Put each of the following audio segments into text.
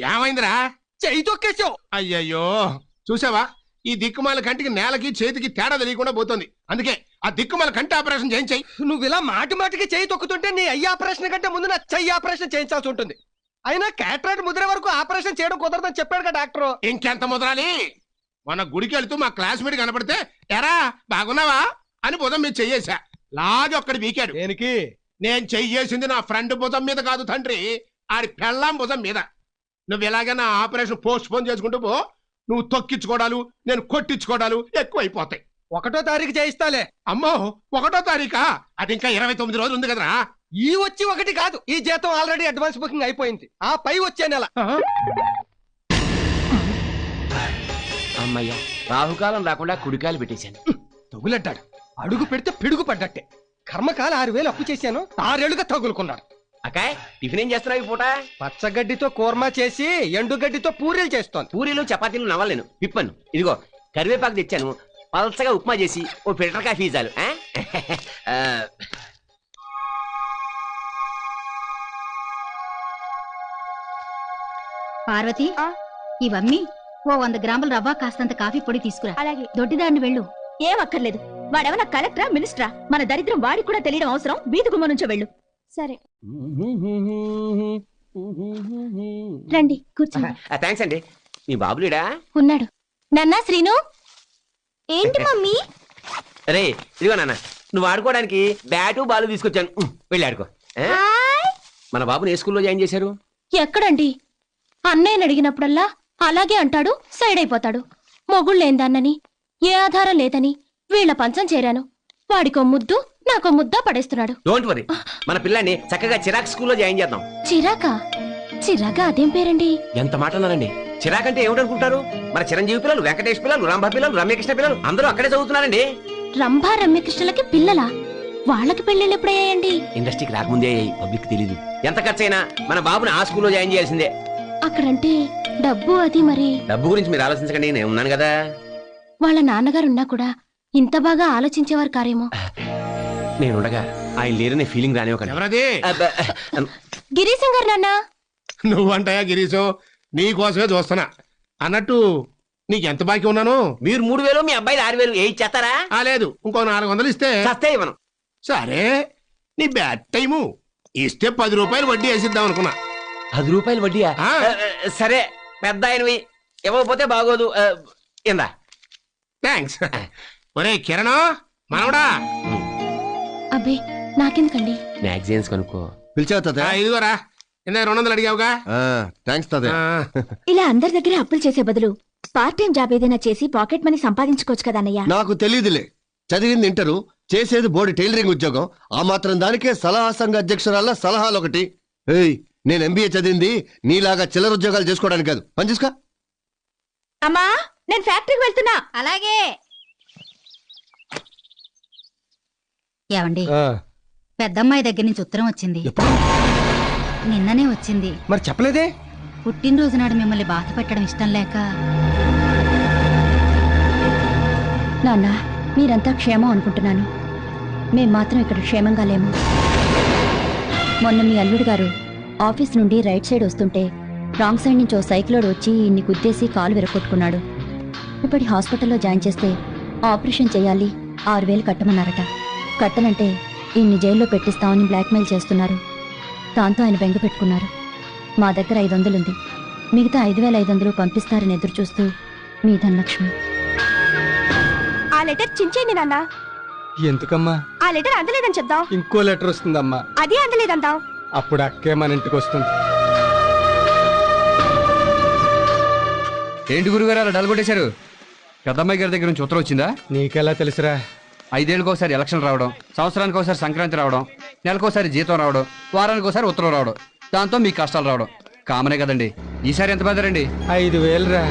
ఏమైందిరా? చెయ్యి తొక్కేసావు. అయ్యయ్యో, చూసావా, ఈ దిక్కుమాల కంటికి నేలకి చేతికి తేడా తెలియకుండా పోతుంది. అందుకే ఆ దిక్కుమాల కంటి ఆపరేషన్ చేయించాయి. నువ్వు ఇలా మాటి మాటికి చెయ్యి తొక్కుతుంటే నీ అయ్యి ఆపరేషన్ కంటే ముందు నా చెయ్యి ఆపరేషన్ చేయించాల్సి ఉంటుంది. అయినా క్యాటరాక్ట్ ముదిరే వరకు ఆపరేషన్ చేయడం కుదరదని చెప్పాడు కదా డాక్టర్. ఇంకెంత ముదరాలి? మన గుడికి వెళ్తూ మా క్లాస్మేట్ కనపడితే ఎరా బాగున్నావా అని భుజం మీద చెయ్యేశా. లాగి ఒక్కడి వీకాడు. దేనికి? నేను చెయ్యేసింది నా ఫ్రెండ్ భుజం మీద కాదు తండ్రి, ఆడి పెళ్ళాం భుజం మీద. నువ్వు ఇలాగే నా ఆపరేషన్ పోస్ట్ పోన్ చేసుకుంటూ పో. నువ్వు తొక్కించుకోవడాలు, నేను కొట్టించుకోవడాలు ఎక్కువైపోతాయి. 1వ తారీఖు చేయిస్తాలే. అమ్మో, 1వ తారీఖా? అది ఇంకా 29 రోజులు ఉంది కదరా. ఈ వచ్చి 1 కాదు, ఈ జీతం ఆల్రెడీ అడ్వాన్స్ బుకింగ్ అయిపోయింది. ఆ పై వచ్చే నెల. అమ్మయ్య, రాహుకాలం రాకుండా కుడికాయలు పెట్టేశాను. తగులడ్డాడు. అడుగు పెడితే పిడుగు పడ్డట్టే. కర్మకాల 6,000 అప్పు చేశాను, 6 ఏళ్లుగా తగులుకున్నాడు. అకాయ్, టిఫిన్ ఏం చేస్తున్నావు ఈ పూట? పచ్చగడ్డితో కూర్మా చేసి ఎండుగడ్డితో పూరీలు చేస్తోంది. పూరీలు చపాతీలు నవ్వలేను, పిప్పను. ఇదిగో కరివేపాకు తెచ్చాను, పలసగా ఉప్మా చేసి ఓ ఫిల్టర్ కాఫీ చాలు. పార్వతి, ఇవన్నీ ఓ 100 గ్రాముల రవ్వ, కాస్తంత కాఫీ పొడి తీసుకురా. అలాగే. దొడ్డిదాన్ని వెళ్ళు. ఏం అక్కర్లేదు. వాడెవనా కలెక్టరా, మినిస్టరా? మన దరిద్రం వాడికి కూడా తెలియడం అవసరం. వీధి గుమ్మ నుంచో వెళ్ళు. సరే రండి, కూర్చోండి. థ్యాంక్స్ అండి. మీ బాబులేడా? ఉన్నాడు. నాన్నా శ్రీను. ఏంటి మమ్మీ? రే, ఇదిగో నాన్న, నువ్వు ఆడుకోవడానికి బ్యాటు బాలు తీసుకొచ్చాను, వెళ్ళి ఆడుకో. మన బాబుని ఏ స్కూల్లో జాయిన్ చేశారు? ఎక్కడండి? అన్నయ్యని అడిగినప్పుడల్లా అలాగే అంటాడు, సైడ్ అయిపోతాడు. మొగుళ్ళేందాన్నని, ఏ ఆధారం లేదని వీళ్ల పంచం చేరాను. వాడికో ముద్దు, నాకో ముద్ద పడేస్తున్నాడు. డోంట్ వరీ, మన పిల్లాన్ని చక్కగా చిరాక్ స్కూల్లో జాయిన్ చేద్దాం. చిరాకా? చిరాకా అదేం పేరండి? ఎంత మాట అన్నారండి. చిరాక్ అంటే ఏమిటనుకుంటారు? మన చిరంజీవి పిల్లలు, వెంకటేష్ పిల్లలు, రాంభ పిల్లలు, రమ్యకృష్ణ పిల్లలు అందరూ అక్కడే చదువుతున్నారండి. రంభా రమ్యకృష్ణలకి పిల్లలా? వాళ్ళకి పెళ్ళిళ్ళు ఎప్పుడయ్యాయండి? ఇండస్ట్రీకి రాకముందే పబ్లిక్ తెలీదు. ఎంత ఖర్చైనా మన బాబుని ఆ స్కూల్లో జాయిన్ చేయాల్సిందే. అక్కడంటే డబ్బు అది మరి. డబ్బు గురించి మీరు ఆలోచించకండి, నేను ఉన్నాను కదా. వాళ్ళ నాన్నగారున్నా కూడా ఇంత బాగా ఆలోచించేవారు కారేమో. నేనుండగా ఆయన లేరనే ఫీలింగ్ రానివ్వకండి. ఎవరది? గిరీశం గారు నాన్న. నువ్వంటాయా గిరీశం? నీకోసమే చూస్తున్నా. అన్నట్టు నీకెంత బాకీ ఉన్నాను? మీరు 3,000, మీ అబ్బాయి 6,000 ఏ ఇచ్చేస్తారా? లేదు, ఇంకో 400 ఇస్తే చస్తే ఇవ్వను. సరే, నీ బ్యాడ్ టైము. ఇస్తే 10 రూపాయలు వడ్డీ వేసిద్దాం అనుకున్నా. 10 రూపాయలు వడ్డీయా? సరే, పెద్ద ఆయనవి, ఇవ్వకపోతే బాగోదు. ఇందా. థ్యాంక్స్. ఒరే కిరణ్, మనవడా. అబ్బే, నాకెందుకండి? మ్యాగజైన్స్ కొనుక్కో. పిలిచావు? ఇదిగోరా, ఇందా 200 అడిగావుగా. థ్యాంక్స్ తాతయ్య. ఇలా అందరి దగ్గర అప్పులు చేసే బదులు పార్ట్ టైం జాబ్ ఏదైనా చేసి పాకెట్ మనీ సంపాదించుకోవచ్చు కదా అన్నయ్య. నాకు తెలియదులే. చదివింది ఇంటరు, చేసేది బోర్డు టైలరింగ్ ఉద్యోగం. ఆ మాత్రం దానికే సలహా సంఘ అధ్యక్షురాల సలహాలు ఒకటి. ఏయ్, నేను ఎంబీఏ చదివింది నీలాగా చిల్లర ఉద్యోగాలు చేసుకోవడానికి కాదు. పని చూసుకో. అమ్మా, నేను ఫ్యాక్టరీకి వెళ్తున్నా. అలాగే. ఏమండి, పెద్దమ్మాయి దగ్గర నుంచి ఉత్తరం వచ్చింది. నిన్ననే వచ్చింది. మరి చెప్పలేదే? పుట్టినరోజు నాడు మిమ్మల్ని బాధ పెట్టడం ఇష్టం లేక. నాన్న, మీరంతా క్షేమం అనుకుంటున్నాను. మేం మాత్రం ఇక్కడ క్షేమంగా లేము. మొన్న మీ అల్లుడు గారు ఆఫీస్ నుండి రైట్ సైడ్ వస్తుంటే రాంగ్ సైడ్ నుంచి ఓ సైకిలోడు వచ్చి ఇన్ని గుద్దేసి కాలు విరగొట్టుకున్నాడు. ఇప్పటి హాస్పిటల్లో జాయిన్ చేస్తే ఆపరేషన్ చేయాలి, 6,000 కట్టమన్నారట. కట్టనంటే ఇన్ని జైల్లో పెట్టిస్తామని బ్లాక్మెయిల్ చేస్తున్నారు. దాంతో ఆయన బెంగ పెట్టుకున్నారు. మా దగ్గర 500 ఉంది, మిగతా 5,500 పంపిస్తారని ఎదురు చూస్తూ మీ ధనలక్ష్మి. ఆ లెటర్ చించేయండి నాన్న. ఎందుకమ్మా? ఆ లెటర్ అందలేదని చెప్దాం. ఇంకో లెటర్ వస్తుందమ్మా. అది అందలేదంటాం. అప్పుడు అక్కే మన ఇంటికి వస్తుంది. ఏంటి గురుగారు అలా డల్గొట్టేశారు? పెద్దమ్మాయి గారి దగ్గర నుంచి ఉత్తరం వచ్చిందా? నీకెలా తెలుసురా? 5 ఏళ్ళకి ఒకసారి ఎలక్షన్ రావడం, సంవత్సరానికి ఒకసారి సంక్రాంతి రావడం, నెలకోసారి జీతం రావడం, వారానికి ఒకసారి ఉత్తరం రావడం, దాంతో మీ కష్టాలు రావడం కామనే కదండి. ఈసారి ఎంత బెదరండి? 5,000 రా.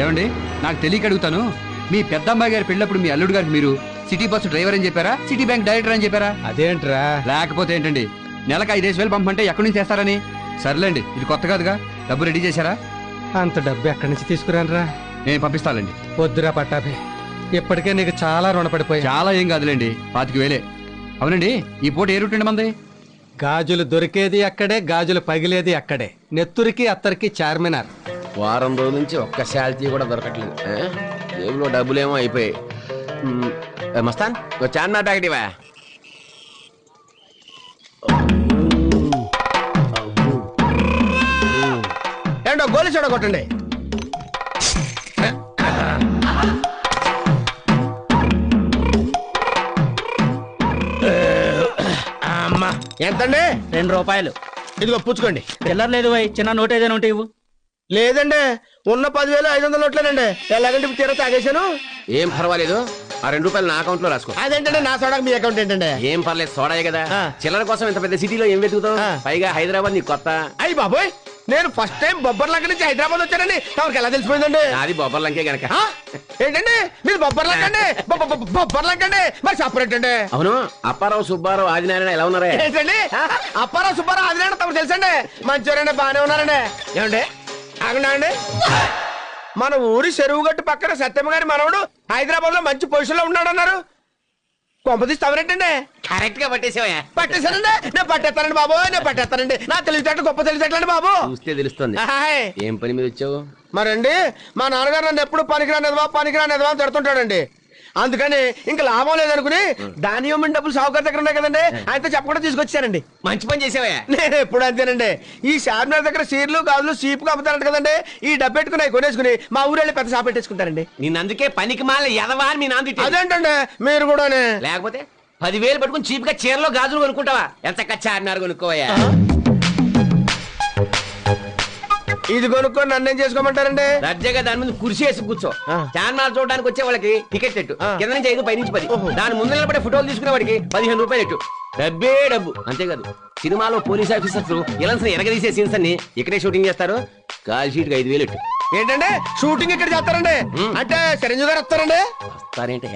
ఏమండి, నాకు తెలియక అడుగుతాను, మీ పెద్దమ్మాయి గారి పెళ్ళప్పుడు మీ అల్లుడు గారికి మీరు సిటీ బస్సు డ్రైవర్ అని చెప్పారా, సిటీ బ్యాంక్ డైరెక్టర్ అని చెప్పారా? అదేంట్రా? లేకపోతే ఏంటండి, నెలకు 5,000 పంపమంటే ఎక్కడి నుంచి చేస్తారని? సర్లేండి, ఇది కొత్త కాదుగా. డబ్బు రెడీ చేశారా? అంత డబ్బు ఎక్కడి నుంచి తీసుకురానరా? నేను పంపిస్తానండి. వద్దురా పట్టాభి, ఇప్పటికే నీకు చాలా రుణపడిపోయా. చాలా ఏం కాదులేండి, 25,000. అవునండి, ఈ పూట ఏ రూట్ అండి మంది? గాజులు దొరికేది అక్కడే, గాజులు పగిలేది అక్కడే. నెత్తురికి అత్తరికి చార్మినార్. వారం రోజుల నుంచి ఒక్క శాలరీ కూడా దొరకట్లేదు. జేబులో డబ్బులేమో అయిపోయాయి. మస్తాన్ చార్మినార్ ప్యాకెట్ ఇవా. ఏంటో గోలి చూడ కొట్టండి. అమ్మా ఎంతండి? 2 రూపాయలు. ఇదిగో పుచ్చుకోండి. చిల్లర లేదు వై, చిన్న నోట్ ఏదైనా ఉంటే ఇవ్వు. లేదండి, ఉన్న 10,500 నోట్లేనండి. ఎలాగంటే తీరా తాగేశాను. ఏం పర్వాలేదు, ఆ 2 రూపాయలు నా అకౌంట్ లో రాసుకో. అదేంటండి నా సోడాకి మీ అకౌంట్ ఏంటండి? ఏం పర్లేదు, సోడాయే కదా. ఆ. చిల్లర కోసం ఇంత పెద్ద సిటీలో ఏం వెతుకుతావు? ఆ. పైగా హైదరాబాద్ నీకు కొత్త. అయ్యి బాబోయ్, నేను ఫస్ట్ టైం బొబ్బర్లంక నుంచి హైదరాబాద్ వచ్చానని తమకి ఎలా తెలిసిపోయిందండి? నాది బొబ్బర్లంకే గనక. ఆ? ఏంటండి మీరు బొబ్బర్లంకండి? బొబ్బర్లంకండి మరి సపరేట్ అండి. అవును, అప్పారావు సుబ్బారావు ఆదినారాయణ ఎలా ఉన్నారా? ఏంటండి అప్పారావు సుబ్బారావు ఆదినారాయణ తమకు తెలుసండి. మంచివారండి, బాగానే ఉన్నారండి. ఏమండి ఆగండి, మన ఊరి చెరువు గట్టు పక్కన సత్యమ్మ గారి మనవడు హైదరాబాద్ లో మంచి పొజిషన్ లో ఉన్నాడు అన్నారు. కొంపదీసి తవరేంటండి? కరెక్ట్ గా పట్టేసావా? పట్టేశానండి, నేను పట్టేస్తానండి బాబు, నేను పట్టేస్తానండి. నా తెలివితేటలు గొప్ప తెలివితేటలండి బాబు. చూస్తే తెలుస్తుంది. హాయ్. ఏం పని మీద వచ్చావు? మరండి మా నాన్నగారు నన్ను ఎప్పుడు పనికిరానిదివా అని తిడుతుంటాడండి. అందుకని ఇంకా లాభం లేదనుకుని దాని ఇవ్వమని డబ్బులు సావుకారు దగ్గర ఉన్నాయి కదండి, ఆయనతో చెప్పకుండా తీసుకొచ్చానండి. మంచి పని చేసావా? నేను ఎప్పుడు అంతేనండి. ఈ చార్మినార్ దగ్గర సీర్లు గాజులు సీపుగా అమ్ముతారంట కదండి, ఈ డబ్బు పెట్టుకుని అవి కొనేసుకుని మా ఊరు వెళ్ళి పెద్ద షాప్ పెట్టేసుకుంటారండి. నిన్ను అందుకే పనికి మాల ఎదవా అని మీ నాన్న తిట్టాడు. అదేంటండి మీరు కూడా? లేకపోతే 10,000 పట్టుకుని చీప్ గా చీరలో గాజులు కొనుక్కుంటావా? ఎంత చార్మినార్ కొనుక్కోవా? ఇది కొనుక్కొని నన్నేం చేసుకోమంటారండి? దర్జాగా దాని మీద కుర్చీ వేసి కూర్చో. చార్మినార్ చూడడానికి వచ్చే వాళ్ళకి టికెట్ ఎట్టు, కింద నుంచి 5 పైనుంచి 10. దాని ముందు నిలబడే ఫోటోలు తీసుకునే వాడికి 15 రూపాయలు ఎట్టు. డబ్బే డబ్బు. అంతేకాదు, సినిమాలో పోలీస్ ఆఫీసర్స్ ఎలన్స్ ఎరగదీసే సీన్స్ అన్ని ఇక్కడే షూటింగ్ చేస్తారు. కాల్ షీట్ 5,000 ఎట్టు. ఏంటంటే షూటింగ్ ఇక్కడ చేస్తారండి? అంటే చిరంజీవి గారు వస్తారండి? వస్తారేంటే,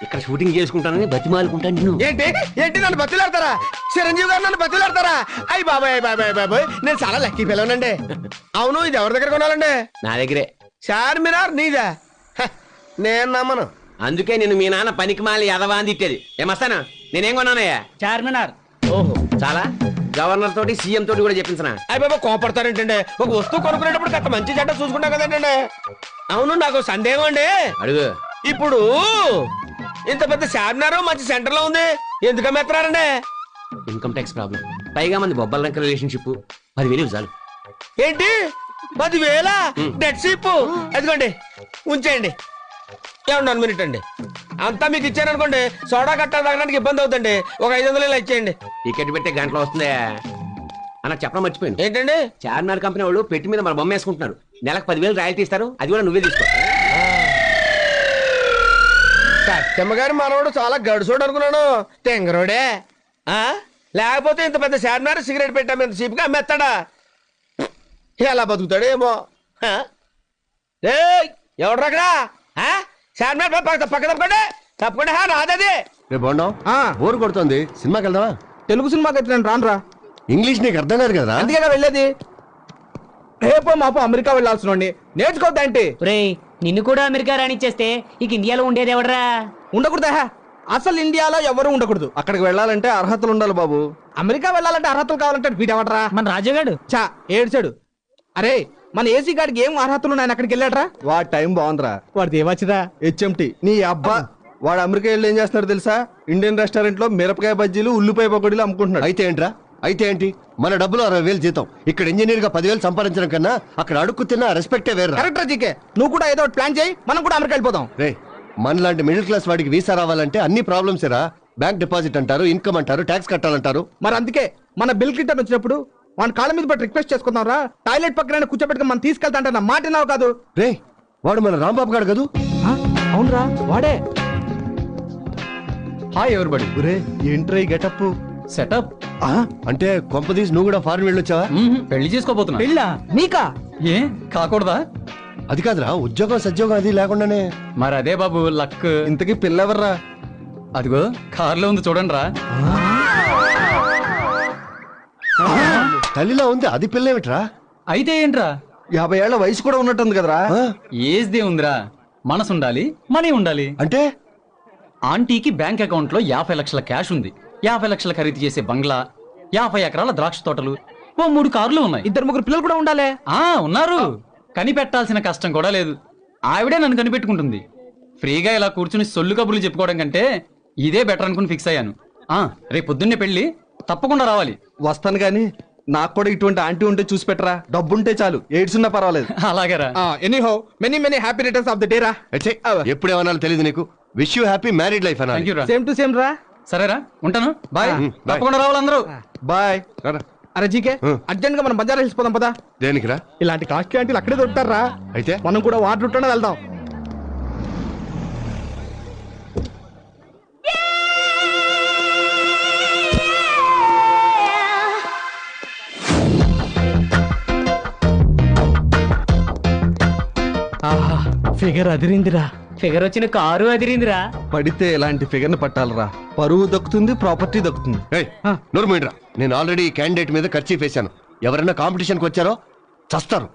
ఇక్కడ షూటింగ్ చేసుకుంటానని బతిమాలుకుంటాను నేను. ఏంటి ఏంటి నన్ను బతిలాడతారా? చిరంజీవి గారు నన్ను బతిలాడతారా? అయ్యి బాబాయ్ బాబాయ్ బాబాయ్, నేను చాలా లక్కీ పిల్లవనండి. అవును, ఇది ఎవరి దగ్గర కొనాలండి? నా దగ్గరే. చార్మినార్ నీదా? హ, నేను నమ్మను. అందుకే నేను మీ నాన్న పనికి మాలి ఎదవా అని తిట్టేది. ఏమస్తానా, నేనేం కొన్నానయ్యా? చార్మినార్. ఓహో, చాలా. గవర్నర్ తోటి సీఎం తోటి కూడా చెప్పించనా? అయ్యి బాబా కోపడతారేంటండి? ఒక వస్తువు కొనుక్కునేటప్పుడు కాస్త మంచి చెడ్డ చూసుకుంటా కదండి. అవును, నాకు సందేహం అండి. అడుగు. ఇప్పుడు ఇంత పెద్ద చార్మినార్ మంచి సెంటర్ లో ఉంది, ఎందుకు మెత్తనారండి? ఇన్కమ్ ట్యాక్స్ ప్రాబ్లం, పైగా మంది బొబ్బల రంక రిలేషన్షిప్. 10,000 చాలు. ఏంటి 10,000 డెడ్ షీప్? ఎదుగోండి, ఉంచేయండి. ఏమన్నా 1 మినిట్ అండి, అంతా మీకు ఇచ్చారనుకోండి సోడా కట్ట తాగడానికి ఇబ్బంది అవుతుంది. ఒక 500 ఇలా ఇచ్చేయండి. టికెట్ పెట్టే గంటలో వస్తుందా అన్న? చెప్పడం మర్చిపోయింది. ఏంటండి? చార్మినార్ కంపెనీ వాళ్ళు పెట్టి మీద మన బొమ్మ వేసుకుంటున్నారు. నెలకు 10,000 రాయల్టీ ఇస్తారు, అది కూడా నువ్వే తీసుకో. సత్యమ్మ గారి మనవడు చాలా గడుసోడు అనుకున్నాను, తెంగరోడే. లేకపోతే ఇంత పెద్ద చార్మినార్ సిగరెట్ పెట్టాము ఇంత చీప్గా అమ్మేస్తాడా? ఎలా బతుకుతాడు ఏమో. ఎవడు అక్కడ? చార్మినార్ పక్క తప్పకుండా తప్పకుండా నాదది. రే బాగున్నావు? బోర్ కొడుతుంది, సినిమాకి వెళ్దామా? తెలుగు సినిమాకి అయితే నేను రానురా. ఇంగ్లీష్ నీకు అర్థం కాదు కదా? అందుకే వెళ్ళేది. రేపో మాపో అమెరికా వెళ్ళాల్సిన నేర్చుకోవద్దంటే రేయ్, నిన్ను కూడా అమెరికా రానిచ్చేస్తే ఇక ఇండియాలో ఉండేది ఎవడరా? ఉండకూడదా? అసలు ఇండియాలో ఎవరు ఉండకూడదు. అక్కడికి వెళ్ళాలంటే అర్హతలు ఉండాలి బాబు. అమెరికా వెళ్ళాలంటే అర్హతలు కావాలంటే వీడెవడరా? మన రాజుగాడు. చా ఏడ్చాడు. అరే మన ఏసీ గాడికి ఏం అర్హతలు ఉన్నాయని అక్కడికి వెళ్ళాడరా? వాడి టైం బాగుందిరా. వాడిది ఏమొచ్చిదా? హెచ్ఎంటి నీ అబ్బా. వాడు అమెరికా వెళ్ళి ఏం చేస్తున్నాడు తెలుసా? ఇండియన్ రెస్టారెంట్ లో మిరపకాయ బజ్జీలు ఉల్లిపాయ పకోడీలు అమ్ముకుంటున్నాడు. అయితే ఏంట్రా? అయితే ఏంటి? మన డబ్బులు 60,000 జీతం. ఇక్కడ ఇంజనీర్ గా 10,000 సంపాదించడం కన్నా అక్కడ అడుక్కు తిన్న రెస్పెక్టే వేరు. కరెక్ట్ జీకే, నువ్వు కూడా ఏదో ప్లాన్ చేయి, మనం కూడా అమెరికా వెళ్ళిపోదాం. రే, మనలాంటి మిడిల్ క్లాస్ వాడికి వీసా రావాలంటే అన్ని ప్రాబ్లమ్స్ రా. బ్యాంక్ డిపాజిట్ అంటారు, ఇన్కమ్ అంటారు, ట్యాక్స్ కట్టాలంటారు. మరి అందుకే మన బిల్ క్లింటన్ వచ్చినప్పుడు వాడి కాళ్ళ మీద పట్టి రిక్వెస్ట్ చేసుకుందాం రా. టాయిలెట్ పక్కన కూర్చోబెట్టుకుని మనం తీసుకెళ్తా అంటే నా మాట నావు కాదు. రే, వాడు మన రాంబాబు గారు కదూ? అవునరా వాడే. Hi everybody. రే ఏంట్రా ఈ గెటప్ సెటప్ అంటే కొంపదీసి నువ్వు కూడా ఫారెన్ వెళ్ళొచ్చావా? పెళ్లి చేసుకోబోతున్నా. పెళ్ళా? నీకా? ఏ కాకూడదా? అది కాదురా, ఉద్యోగం సద్యోగం అది లేకుండానే. మరి అదే బాబు లక్. ఇంతకీ పిల్లెవర్రా? అదిగో కార్లో ఉంది చూడండి రా. తల్లిలో ఉంది, అది పిల్ల ఏమిట్రా? అయితే ఏంట్రా? 50 ఏళ్ల వయసు కూడా ఉన్నట్టుంది కదరా. ఏజ్దే ఉందిరా, మనసు ఉండాలి, మనీ ఉండాలి. అంటే ఆంటీకి బ్యాంక్ అకౌంట్ లో 50 లక్షల క్యాష్ ఉంది, 50 లక్షల ఖరీదు చేసే బంగ్లా, 50 ఎకరాల ద్రాక్ష తోటలు, 3 కార్లు ఉన్నాయి. 2-3 పిల్లలు కూడా ఉండాలి. ఉన్నారు. కనిపెట్టాల్సిన కష్టం కూడా లేదు. ఆవిడే నన్ను కనిపెట్టుకుంటుంది. ఫ్రీగా ఇలా కూర్చుని సొల్లు కబుర్లు చెప్పుకోవడం కంటే ఇదే బెటర్ అనుకుని ఫిక్స్ అయ్యాను. రేపు పొద్దున్నే పెళ్లి, తప్పకుండా రావాలి. వస్తాను గాని నాకు కూడా ఇటువంటి ఆంటీ ఉంటే చూసి పెట్టరా. డబ్బుంటే చాలు, ఎయిడ్స్ ఉన్నా పర్వాలేదు. అలాగేరా. Anyhow many happy returns of the day రా. ఎప్పుడేమన్నా తెలియదు నీకు. Wish you happy married life thank you రా. సేమ్ టు సేమ్ రా. సరేరా, ఉంటాను. బాయ్. తప్పకుండా రావాలి అందరూ. బాయ్. అరే జీకే, అర్జెంట్ గా మనం బజార్ వెళ్ళిపోదాం పదా. దేనికిరా? ఇలాంటి కాస్ట్లీ ఆంటీలు అక్కడే దొరుకుతారా. అయితే మనం కూడా వాటర్ ఉంటూనే వెళ్దాం. ఆహా, ఫిగర్ అదిరిందిరా. ఫిగర్ వచ్చిన కారు అదిరిందిరా. పడితే ఇలాంటి ఫిగర్ ని పట్టాలరా. పరువు దక్కుతుంది, ప్రాపర్టీ దక్కుతుంది. నోర్మీడ్రా, నేను ఆల్రెడీ క్యాండిడేట్ మీద ఖర్చు వేశాను. ఎవరైనా కాంపిటీషన్కి వచ్చారో చస్తారు.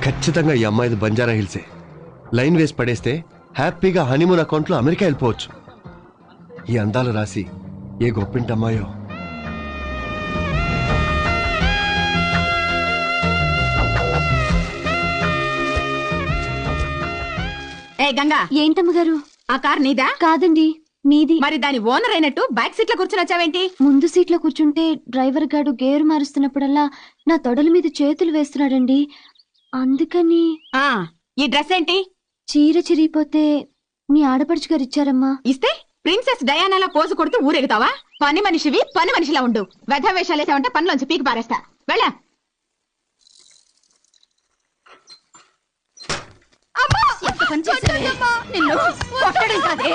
ఖచ్చితంగా ఈ అమ్మాయిది బంజారా హిల్సే. లైన్ వేసి పడేస్తే హ్యాపీగా హనీమూన్ అకౌంట్లో అమెరికా వెళ్ళిపోవచ్చు. ఈ అందాలు రాసి ఏ గొప్పింటి అమ్మాయో. ఏ గంగా, ఏంటమ్మ గారు? ఆ కార్ నీదా? కాదండి, మీది. మరి దాని ఓనర్ అయినట్టు బ్యాక్ సీట్ లో కూర్చుని వచ్చావేంటి? ముందు సీట్లో కూర్చుంటే డ్రైవర్ గారు గేరు మారుస్తున్నప్పుడల్లా నా తొడల మీద చేతులు వేస్తున్నాడండి. అందుకని. ఈ డ్రెస్ ఏంటి? చీర చిరిగిపోతే మీ ఆడపడుచు గారు ఇచ్చారమ్మా. ఇస్తే ప్రిన్సెస్ డయానాలా పోజు కొడుతూ ఊరెగుతావా? పని మనిషివి, పని మనిషిలా ఉండు. వెధ వేషాలేసావంటే పనిలోంచి పీకి పారేస్తా. వెళ్ళా. నిన్ను కొట్టడం కాదే,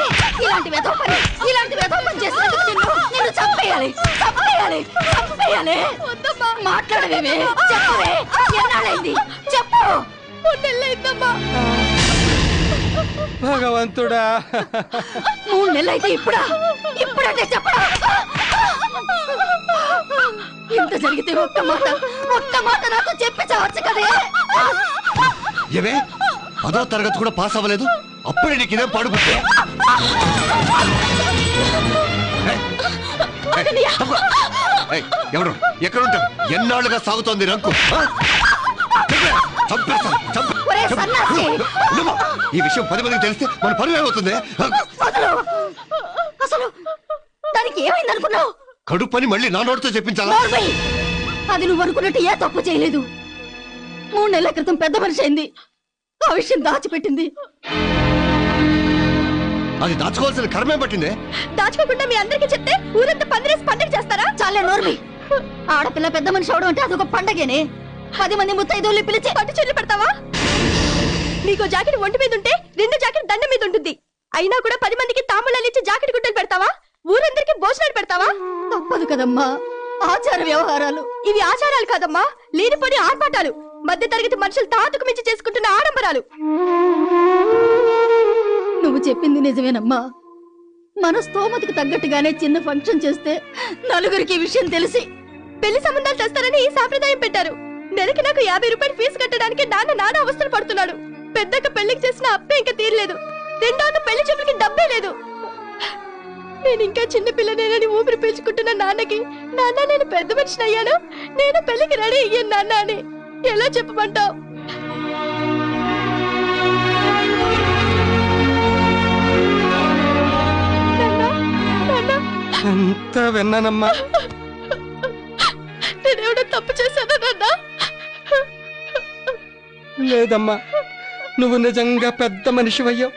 ఇలాంటి వెధవ పని చేసినందుకు నిన్ను చంపేయాలి. మాట్లాడవేమే, చెప్పవే. ఎన్నాళ్ళైంది చెప్పు. భగవంతుడా, 3 నెలలైతే ఇప్పుడంటే చెప్పడా? ఇంత జరిగితే ఒక్క మాట నాతో చెప్పి చావచ్చు కదే. ఏవే, 10వ తరగతి కూడా పాస్ అవ్వలేదు, అప్పుడే నీకు ఇదేం పడుకుంటే? ఎవరు ఎక్కడుంటారు? ఎన్నాళ్ళుగా సాగుతోంది రంకు. ఈ విషయం 10 మందికి తెలిస్తే మన పరువు ఏమవుతుంది? అసలు దానికి ఏమైంది అనుకున్నావు? కడుపు పని మళ్ళీ నా నోటితో చెప్పించాలా? అది నువ్వు అనుకున్నట్టు ఏ తప్పు చేయలేదు. 3 నెలల క్రితం పెద్ద మనిషి అయింది. ఆ విషయం దాచిపెట్టింది. అది దాచుకోవాల్సిన కర్మే పట్టిందే. దాచుకోకుండా మీ అందరికీ చెప్తే ఊరంతా పందిరేసి చేస్తారా? చాలే నోర్మి. ఆడపిల్ల పెద్ద మనిషి అవడం అంటే అదొక పండగేనే. 10 మంది ముత్తైదువుల్ని పిలిచి పట్టు చీరలు పెడతావా? నీకో జాకెట్ ఒంటి మీద ఉంటే 2 జాకెట్ దండం మీద ఉంటుంది. అయినా కూడా 10 మందికి తాంబూలాలు ఇచ్చి జాకెట్ గుట్టలు పెడతావా? ఊరందరికి భోజనాలు పెడతావా? తప్పదు కదమ్మా, ఆచార వ్యవహారాలు. ఇవి ఆచారాలు కాదమ్మా, లేనిపోని ఆర్పాటాలు. మధ్య తరగతి మనుషులు తాతకు మించి చేసుకుంటున్న ఆడంబరాలు. నువ్వు చెప్పింది నిజమేనమ్మా. మన స్తోమతకు తగ్గట్టుగానే చిన్న ఫంక్షన్ చేస్తే నలుగురికి విషయం తెలిసి పెళ్లి సంబంధాలు తెస్తారని ఈ సాంప్రదాయం పెట్టారు. నెలకి నాకు 50 రూపాయలు ఫీజు కట్టడానికి నాన్న అవస్థలు పడుతున్నాడు. పెద్దక్క పెళ్లికి చేసిన అప్పే ఇంకా తీరలేదు. రెండోది పెళ్లి చూపులకి డబ్బే లేదు. నేను ఇంకా చిన్న పిల్లనేనని ఊపిరి పీల్చుకుంటున్న నాన్నకి, నాన్న నేను పెద్ద మనిషిని అయ్యాను, నేను పెళ్లికి రెడీ అయ్యాను నాన్న అని ఎలా చెప్పమంటావు? అంతా విన్నానమ్మా. నేనేమైనా తప్పు చేశానా నాన్న? లేదమ్మా, నువ్వు నిజంగా పెద్ద మనిషివయ్యావు.